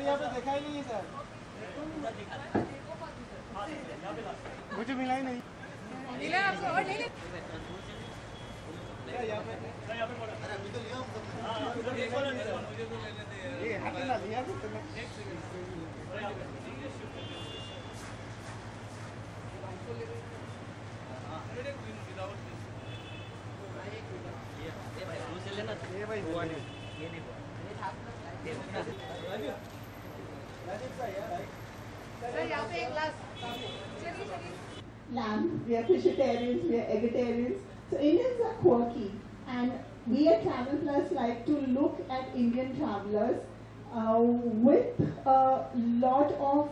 यहाँ पे देखा ही नहीं है सर, मुझे मिला ही नहीं। मिला आपको और नहीं ये हाथ ना लिया तो ये भाई हुआ नहीं, ये नहीं हुआ। सर यहाँ पे एक ग्लास चलिए Lamb, we are vegetarians, we are vegetarians. So Indians are quirky, and we at Travel Plus like to look at Indian travelers with a lot of,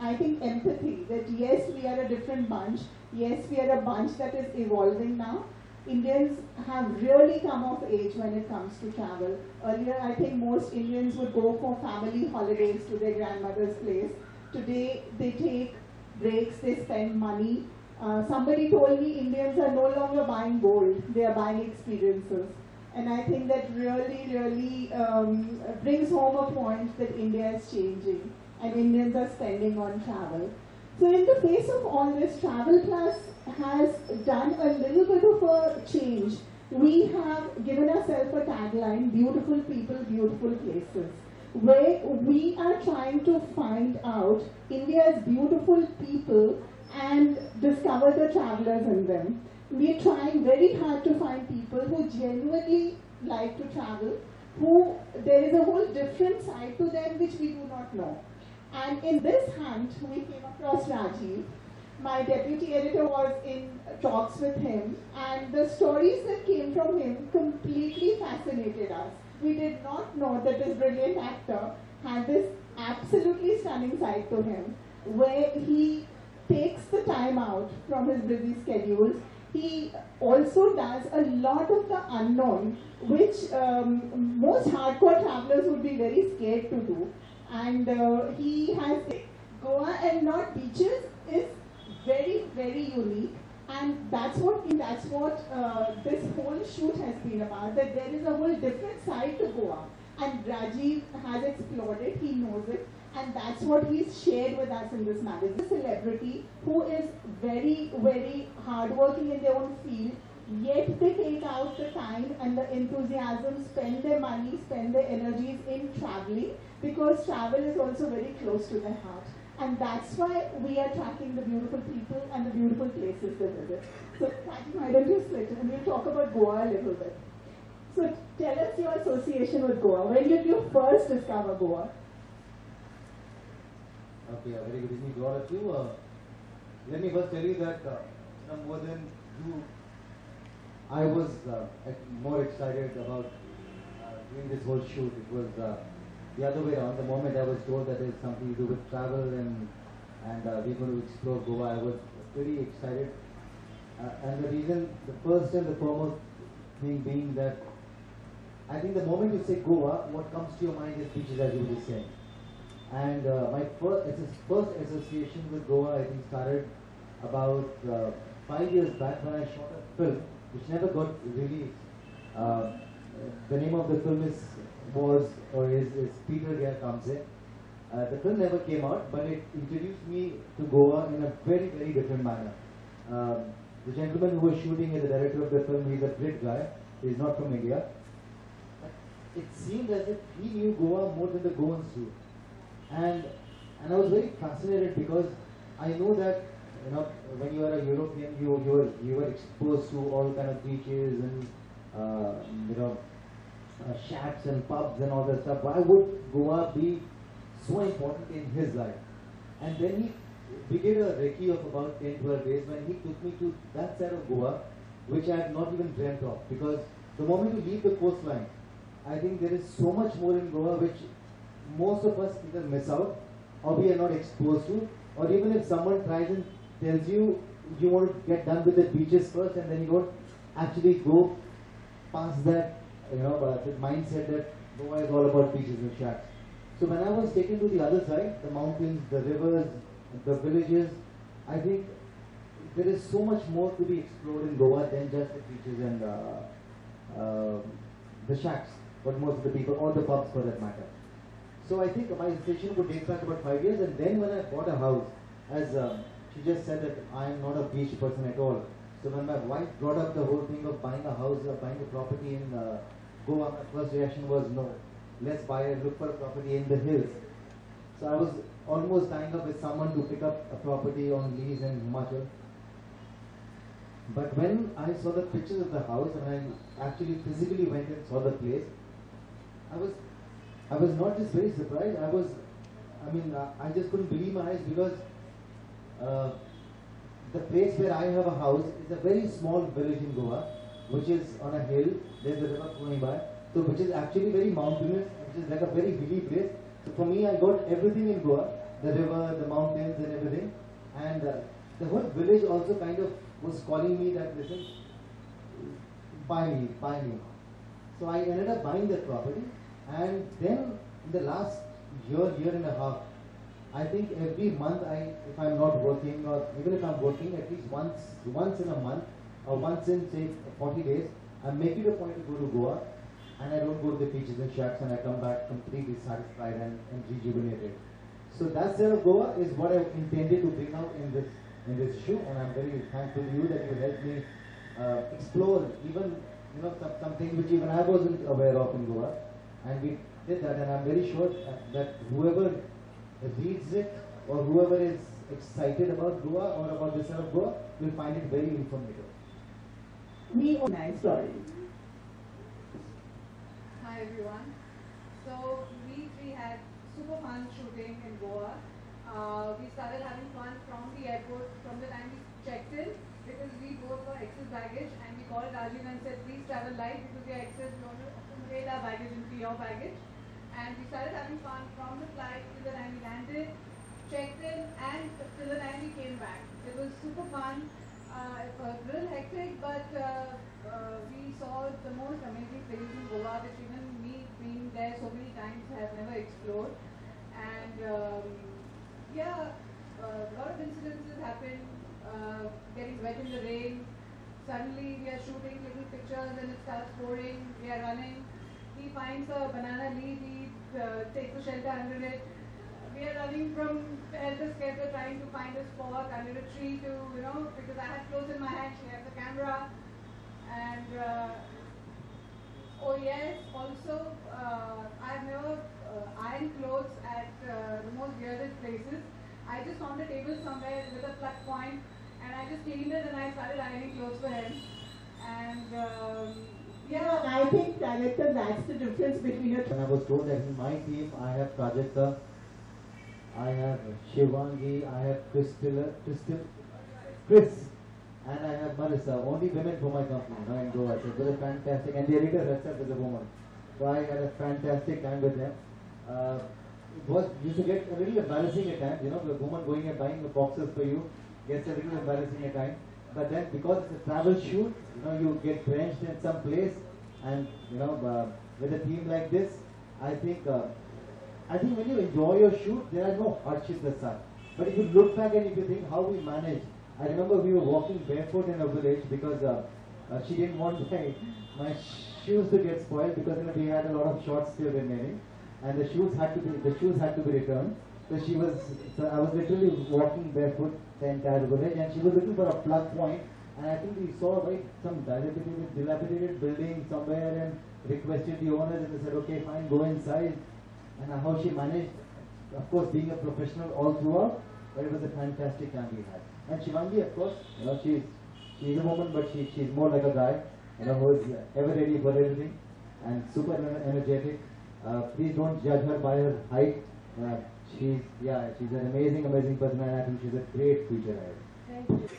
I think, empathy. That yes, we are a different bunch. Yes, we are a bunch that is evolving now. Indians have really come of age when it comes to travel. Earlier, I think most Indians would go for family holidays to their grandmother's place. Today, they take breaks, they spend money. Somebody told me Indians are no longer buying gold, they are buying experiences. And I think that really brings home a point that India is changing and Indians are spending on travel. So in the face of all this, Travel Plus has done a little bit of a change. We have given ourselves a tagline, beautiful people, beautiful places, where we are trying to find out India's beautiful people and discover the travelers in them. We are trying very hard to find people who genuinely like to travel, who there is a whole different side to them which we do not know. And in this hunt, we came across Rajiv. My deputy editor was in talks with him, and the stories that came from him completely fascinated us. We did not know that this brilliant actor had this absolutely stunning side to him, where he takes the time out from his busy schedules. He also does a lot of the unknown, which most hardcore travelers would be very scared to do. And he has Goa and not beaches is very unique, and that's what this whole shoot has been about. That there is a whole different side to Goa, and Rajiv has explored it. He knows it, and that's what he's shared with us in this magazine. A celebrity who is very hardworking in their own field, yet they take out the time and the enthusiasm, spend their money, spend their energies in traveling, because travel is also very close to their heart. And that's why we are tracking the beautiful people and the beautiful places they visit. So, why don't you sit and we'll talk about Goa a little bit. So, tell us your association with Goa. When did you first discover Goa? Okay, a very good evening to all of you. Let me first tell you that more than you, I was more excited about doing this whole shoot. It was the other way around. The moment I was told that there's something to do with travel and we're going to explore Goa, I was pretty excited. And the reason, the first and the foremost thing being that I think the moment you say Goa, what comes to your mind is beaches, as you were saying. And my first association with Goa, I think, started about 5 years back when I shot a film which never got released. The name of the film is Peter Gare Comes In. The film never came out, but it introduced me to Goa in a very different manner. The gentleman who was shooting is the director of the film. He's a Brit guy. He's not from India. But it seemed as if he knew Goa more than the Goans do. And I was very fascinated because I know that when you are a European, you were exposed to all kind of beaches and shacks and pubs and all that stuff. Why would Goa be so important in his life? And then we did a recce of about 10-12 days when he took me to that side of Goa, which I had not even dreamt of. Because the moment you leave the coastline, I think there is so much more in Goa which most of us either miss out or we are not exposed to, or even if someone tries and tells you you want to get done with the beaches first and then you don't actually go past that, the mindset that Goa is all about beaches and shacks. So when I was taken to the other side, the mountains, the rivers, the villages, I think there is so much more to be explored in Goa than just the beaches and the shacks, but most of the people, or the pubs for that matter. So I think my decision would take back about 5 years, and then when I bought a house, as she just said that I am not a beach person at all. So when my wife brought up the whole thing of buying a house or buying a property in Goa, my first reaction was no. Let's look for a property in the hills. So I was almost tying up with someone to pick up a property on lease in Himachal. But when I saw the pictures of the house and I actually physically went and saw the place, I was not just very surprised. I just couldn't believe my eyes, because the place where I have a house is a very small village in Goa, which is on a hill. There's a river flowing by, so which is actually very mountainous, which is like a very hilly place. So for me, I got everything in Goa: the river, the mountains, and everything. And the whole village also kind of was calling me that, listen, buy me, buy me. So I ended up buying that property, and then in the last year and a half, I think every month, if I'm not working, or even if I'm working, at least once in a month, or once in say 40 days, I'm making a point to go to Goa, and I don't go to the beaches and shacks, and I come back completely satisfied and rejuvenated. So that side of Goa is what I intended to bring out in this show, and I'm very thankful to you that you helped me explore even some things which even I wasn't aware of in Goa, and we did that, and I'm very sure that whoever reads it or whoever is excited about Goa or about this side of Goa will find it very informative. Nice story. Hi everyone. So we had super fun shooting in Goa. We started having fun from the airport from the time we checked in, because we both were excess baggage, and we called Rajiv and said, please travel light because we are excess, we want to accommodate our baggage into your baggage. And we started having fun from the flight till the time we landed, checked in, and till the time we came back. It was super fun. It was a little hectic, but we saw the most amazing places in Goa, which even me being there so many times have never explored. And a lot of incidences happened, getting wet in the rain. Suddenly we are shooting little pictures and it starts pouring, we are running. He finds a banana leaf, he takes a shelter under it. We are running from helter skelter trying to find a spot under a tree to, because I had clothes in my hand, she had the camera. And, oh yes, also, I've never ironed clothes at the most weirdest places. I just found a table somewhere with a plug point, and I just cleaned it and I started ironing clothes for him. And, I think, director, that's the difference between a... When I was told that in my team I have Prajakta, I have Shivangi, I have Chris, and I have Marissa, only women for my company, in Goa. So it was a fantastic, and the editor herself is a woman. So I had a fantastic time with them. It used to get a little embarrassing at times, the woman going and buying the boxes for you gets a little embarrassing at times. But then because it's a travel shoot, you get drenched in some place, and with a team like this, I think when you enjoy your shoot, there are no hardships as such. But if you look back and if you think how we managed, I remember we were walking barefoot in a village because she didn't want my shoes to get spoiled, because we had a lot of shots still remaining, and the shoes had to be returned. So I was literally walking barefoot the entire village, and she was looking for a plug point, and I think we saw some dilapidated building somewhere and requested the owners, and they said, okay, fine, go inside. And how she managed, of course, being a professional all throughout, but it was a fantastic time we had. And Shivangi, of course, she's a woman, but she's more like a guy, who is ever ready for everything and super energetic. Please don't judge her by her height. She's an amazing person, and I think she's a great future ahead. thank you.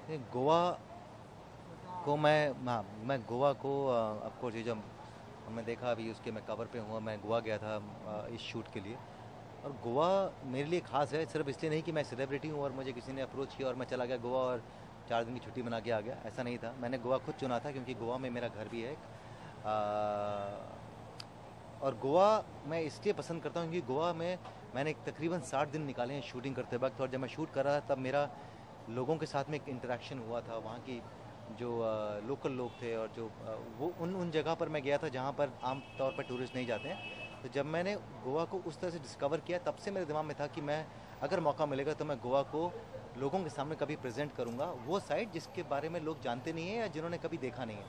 ये गोवा को मैं गोवा को of course ये जब हमने देखा अभी उसके मैं कवर पे हुआ, मैं गोवा गया था इस शूट के लिए। और गोवा मेरे लिए ख़ास है, सिर्फ इसलिए नहीं कि मैं सेलिब्रिटी हूँ और मुझे किसी ने अप्रोच किया और मैं चला गया गोवा और 4 दिन की छुट्टी बना के आ गया, ऐसा नहीं था। मैंने गोवा खुद चुना था क्योंकि गोवा में मेरा घर भी है एक। और गोवा मैं इसलिए पसंद करता हूँ क्योंकि गोवा में मैंने तकरीबन 60 दिन निकाले हैं शूटिंग करते वक्त। और जब मैं शूट कर रहा था तब मेरा लोगों के साथ में एक इंटरेक्शन हुआ था, वहाँ की जो लोकल लोग थे और जो वो उन जगह पर मैं गया था जहाँ पर आम तौर पर टूरिस्ट नहीं जाते हैं। तो जब मैंने गोवा को उस तरह से डिस्कवर किया तब से मेरे दिमाग में था कि मैं अगर मौका मिलेगा तो मैं गोवा को लोगों के सामने कभी प्रेजेंट करूँगा, वो साइड जिसके बारे में लोग जानते नहीं हैं या जिन्होंने कभी देखा नहीं है।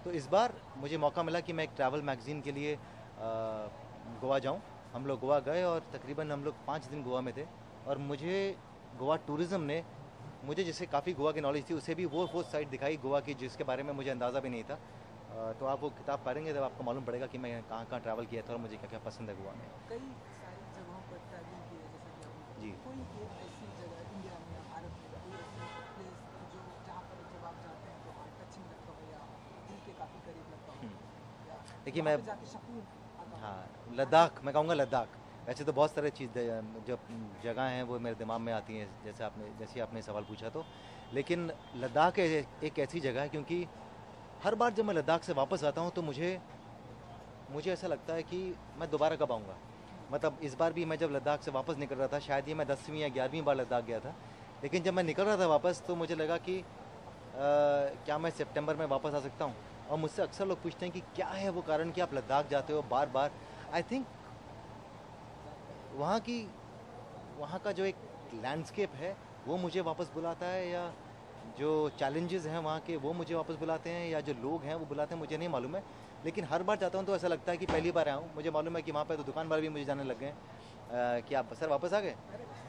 तो इस बार मुझे मौका मिला कि मैं एक ट्रैवल मैगज़ीन के लिए गोवा जाऊँ। हम लोग गोवा गए और तकरीबन हम लोग 5 दिन गोवा में थे। और मुझे गोवा टूरिज़्म ने मुझे जिससे काफ़ी गोवा की नॉलेज थी उसे भी वो साइड दिखाई गोवा की जिसके बारे में मुझे अंदाज़ा भी नहीं था। तो आप वो किताब पढ़ेंगे तब आपको मालूम पड़ेगा कि मैं कहाँ कहाँ ट्रैवल किया था और मुझे क्या क्या पसंद है गोवा में। कई सारी जगहों पर ट्रैवलिंग की है, जैसा कि आपने जी। कोई एक ऐसी जगह इंडिया में या भारत में कोई ऐसी प्लेस जो जहाँ पर जब आप जाते हैं तो हार्ट टचिंग लगता हो या दिल के काफ़ी करीब लगता हो या देखिए वहाँ मैं पे जाके सुकून आता हो? हाँ, लद्दाख, मैं कहूँगा लद्दाख। वैसे तो बहुत सारे चीज़ जो जगह हैं वो मेरे दिमाग में आती हैं जैसे आपने सवाल पूछा तो। लेकिन लद्दाख एक ऐसी जगह है क्योंकि हर बार जब मैं लद्दाख से वापस आता हूँ तो मुझे ऐसा लगता है कि मैं दोबारा कब आऊँगा। मतलब इस बार भी मैं जब लद्दाख से वापस निकल रहा था, शायद ये मैं 10वीं या 11वीं बार लद्दाख गया था, लेकिन जब मैं निकल रहा था वापस तो मुझे लगा कि क्या मैं सितंबर में वापस आ सकता हूँ। और मुझसे अक्सर लोग पूछते हैं कि क्या है वो कारण कि आप लद्दाख जाते हो बार बार। आई थिंक वहाँ का जो एक लैंडस्केप है वो मुझे वापस बुलाता है, या जो चैलेंजेस हैं वहाँ के वो मुझे वापस बुलाते हैं, या जो लोग हैं वो बुलाते हैं, मुझे नहीं मालूम है। लेकिन हर बार जाता हूँ तो ऐसा लगता है कि पहली बार आया हूँ। मुझे मालूम है कि वहाँ पे तो दुकान वाले भी मुझे जाने लग गए कि आप सर वापस आ गए।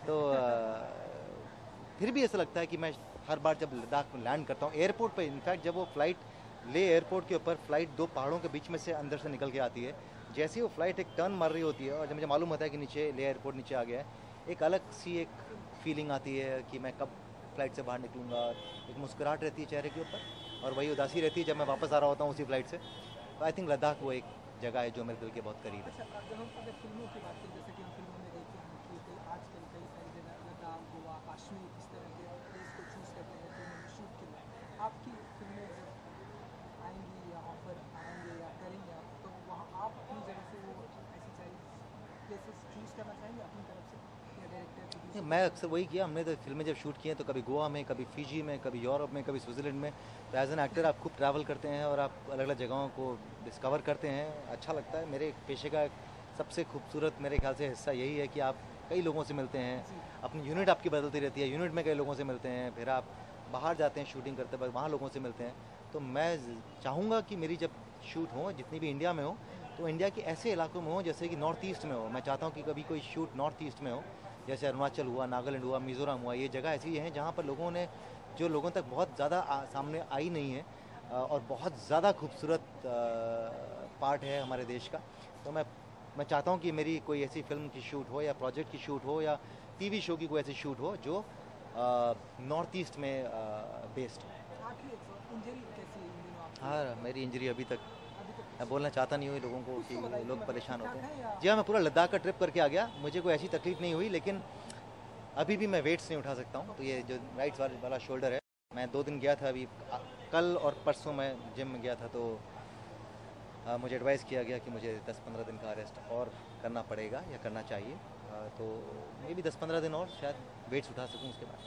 तो फिर भी ऐसा लगता है कि मैं हर बार जब लद्दाख में लैंड करता हूँ एयरपोर्ट पे, इनफैक्ट जब वो फ्लाइट ले एयरपोर्ट के ऊपर फ्लाइट 2 पहाड़ों के बीच में से अंदर से निकल के आती है, जैसे ही वो फ्लाइट एक टर्न मार रही होती है और जब मुझे मालूम होता है कि नीचे ले एयरपोर्ट नीचे आ गया है, एक अलग सी एक फीलिंग आती है कि मैं कब फ्लाइट से बाहर निकलूँगा। एक मुस्कुराहट रहती है चेहरे के ऊपर और वही उदासी रहती है जब मैं वापस आ रहा होता हूँ उसी फ्लाइट से। तो आई थिंक लद्दाख वो एक जगह है जो मेरे दिल के बहुत करीब है। अच्छा, जब हम अगर फिल्मों की बात करें, जैसे कि हम फिल्मों में देखते हैं कि आजकल कई सारी जगह लद्दाख, गोवा, कश्मीर इस तरह के प्लेस को चूज़ करते हैं फिल्मों में शूट के लिए। आपकी फिल्में जब आएंगी या ऑफर आएंगे या करेंगे आप, तो वहाँ आप अपनी जगह से वो ऐसी सारी प्लेसेस चूज़ करना चाहेंगे अपनी तरफ से या डायरेक्टर? मैं अक्सर वही किया, हमने तो फिल्में जब शूट की हैं तो कभी गोवा में, कभी फिजी में, कभी यूरोप में, कभी स्विट्ज़रलैंड में। तो एज एन एक्टर आप खूब ट्रैवल करते हैं और आप अलग अलग जगहों को डिस्कवर करते हैं, अच्छा लगता है। मेरे पेशे का सबसे खूबसूरत मेरे ख्याल से हिस्सा यही है कि आप कई लोगों से मिलते हैं, अपनी यूनिट आपकी बदलती रहती है, यूनिट में कई लोगों से मिलते हैं, फिर आप बाहर जाते हैं शूटिंग करते वक्त वहाँ लोगों से मिलते हैं। तो मैं चाहूँगा कि मेरी जब शूट हो जितनी भी इंडिया में हो तो इंडिया के ऐसे इलाकों में हो जैसे कि नॉर्थ ईस्ट में हो। मैं चाहता हूँ कि कभी कोई शूट नॉर्थ ईस्ट में हो, जैसे अरुणाचल हुआ, नागालैंड हुआ, मिज़ोरम हुआ। ये जगह ऐसी हैं जहाँ पर लोगों ने जो लोगों तक बहुत ज़्यादा सामने आई नहीं है और बहुत ज़्यादा खूबसूरत पार्ट है हमारे देश का। तो मैं चाहता हूँ कि मेरी कोई ऐसी फिल्म की शूट हो या प्रोजेक्ट की शूट हो या टीवी शो की कोई ऐसी शूट हो जो नॉर्थ ईस्ट में बेस्ड हो। आखिरी एक सवाल, इंजरी कैसी है इन दिनों आपकी? हाँ, मेरी इंजरी अभी तक अभी तक मैं बोलना चाहता नहीं हूँ लोगों को कुछ कि तो बताइए, लोग मतलब परेशान होते ठीक-ठाक है हैं। या? जी हाँ, मैं पूरा लद्दाख का ट्रिप करके आ गया, मुझे कोई ऐसी तकलीफ नहीं हुई, लेकिन अभी भी मैं वेट्स नहीं उठा सकता हूँ। तो ये जो राइट वाला शोल्डर है, मैं 2 दिन गया था अभी कल और परसों मैं जिम में गया था तो मुझे एडवाइस किया गया कि मुझे 10-15 दिन का रेस्ट और करना पड़ेगा या करना चाहिए। तो मे भी 10-15 दिन और शायद वेट्स उठा सकूँ उसके बाद।